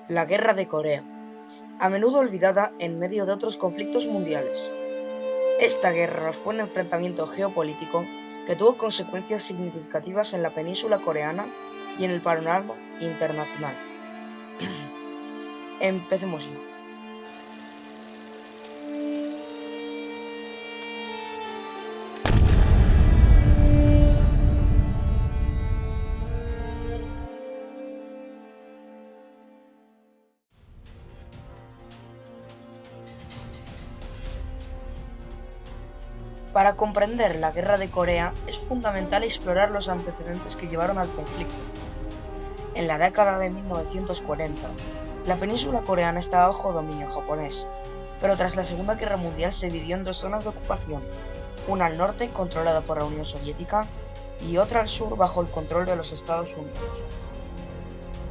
La Guerra de Corea, a menudo olvidada en medio de otros conflictos mundiales. Esta guerra fue un enfrentamiento geopolítico que tuvo consecuencias significativas en la península coreana y en el panorama internacional. Empecemos ya. Para comprender la Guerra de Corea es fundamental explorar los antecedentes que llevaron al conflicto. En la década de 1940, la península coreana estaba bajo dominio japonés, pero tras la Segunda Guerra Mundial se dividió en dos zonas de ocupación, una al norte controlada por la Unión Soviética y otra al sur bajo el control de los Estados Unidos.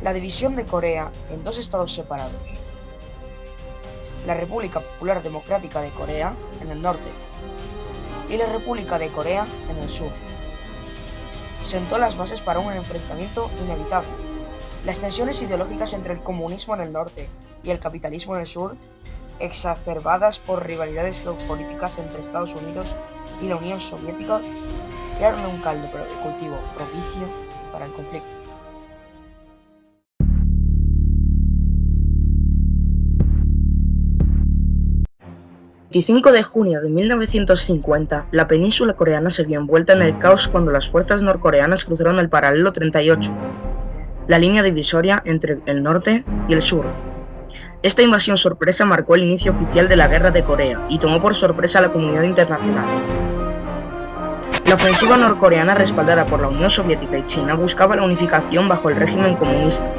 La división de Corea en dos estados separados, la República Popular Democrática de Corea en el norte y la República de Corea en el sur, sentó las bases para un enfrentamiento inevitable. Las tensiones ideológicas entre el comunismo en el norte y el capitalismo en el sur, exacerbadas por rivalidades geopolíticas entre Estados Unidos y la Unión Soviética, crearon un caldo de cultivo propicio para el conflicto. El 25 de junio de 1950, la península coreana se vio envuelta en el caos cuando las fuerzas norcoreanas cruzaron el paralelo 38, la línea divisoria entre el norte y el sur. Esta invasión sorpresa marcó el inicio oficial de la Guerra de Corea y tomó por sorpresa a la comunidad internacional. La ofensiva norcoreana, respaldada por la Unión Soviética y China, buscaba la unificación bajo el régimen comunista.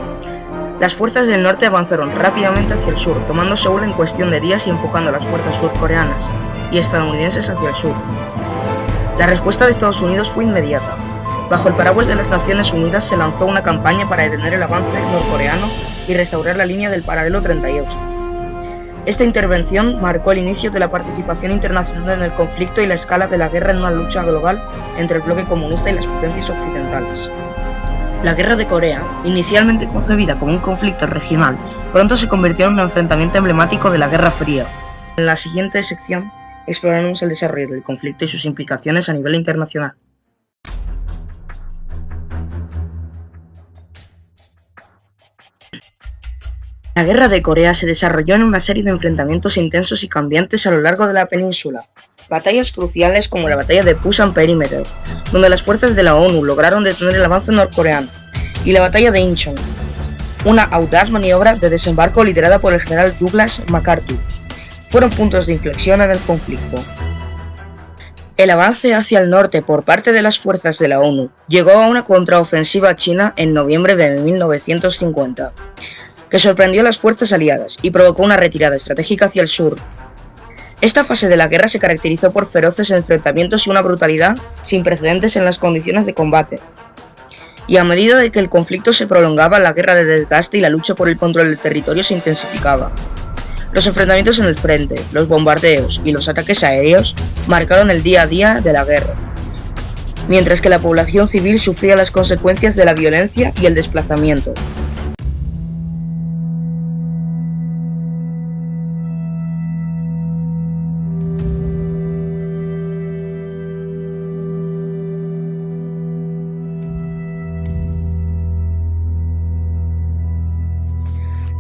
Las fuerzas del norte avanzaron rápidamente hacia el sur, tomando Seúl en cuestión de días y empujando a las fuerzas surcoreanas y estadounidenses hacia el sur. La respuesta de Estados Unidos fue inmediata. Bajo el paraguas de las Naciones Unidas se lanzó una campaña para detener el avance norcoreano y restaurar la línea del paralelo 38. Esta intervención marcó el inicio de la participación internacional en el conflicto y la escala de la guerra en una lucha global entre el bloque comunista y las potencias occidentales. La Guerra de Corea, inicialmente concebida como un conflicto regional, pronto se convirtió en un enfrentamiento emblemático de la Guerra Fría. En la siguiente sección exploraremos el desarrollo del conflicto y sus implicaciones a nivel internacional. La Guerra de Corea se desarrolló en una serie de enfrentamientos intensos y cambiantes a lo largo de la península. Batallas cruciales como la batalla de Pusan Perimeter, donde las fuerzas de la ONU lograron detener el avance norcoreano, y la batalla de Incheon, una audaz maniobra de desembarco liderada por el general Douglas MacArthur, fueron puntos de inflexión en el conflicto. El avance hacia el norte por parte de las fuerzas de la ONU llegó a una contraofensiva china en noviembre de 1950, que sorprendió a las fuerzas aliadas y provocó una retirada estratégica hacia el sur. Esta fase de la guerra se caracterizó por feroces enfrentamientos y una brutalidad sin precedentes en las condiciones de combate. Y a medida de que el conflicto se prolongaba, la guerra de desgaste y la lucha por el control del territorio se intensificaba. Los enfrentamientos en el frente, los bombardeos y los ataques aéreos marcaron el día a día de la guerra, mientras que la población civil sufría las consecuencias de la violencia y el desplazamiento.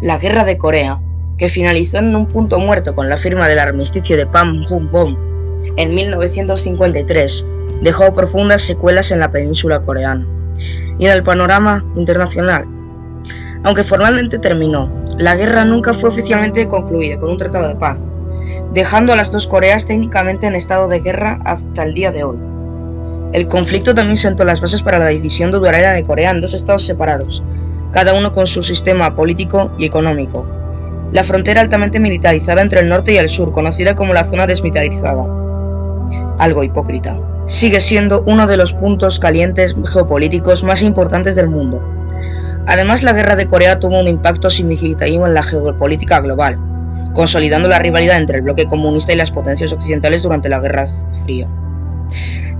La Guerra de Corea, que finalizó en un punto muerto con la firma del armisticio de Panmunjom en 1953, dejó profundas secuelas en la península coreana y en el panorama internacional. Aunque formalmente terminó, la guerra nunca fue oficialmente concluida con un tratado de paz, dejando a las dos Coreas técnicamente en estado de guerra hasta el día de hoy. El conflicto también sentó las bases para la división duradera de Corea en dos estados separados, cada uno con su sistema político y económico. La frontera altamente militarizada entre el norte y el sur, conocida como la zona desmilitarizada, algo hipócrita, sigue siendo uno de los puntos calientes geopolíticos más importantes del mundo. Además, la Guerra de Corea tuvo un impacto significativo en la geopolítica global, consolidando la rivalidad entre el bloque comunista y las potencias occidentales durante la Guerra Fría.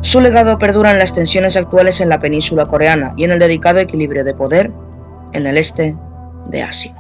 Su legado perdura en las tensiones actuales en la península coreana y en el delicado equilibrio de poder en el este de Asia.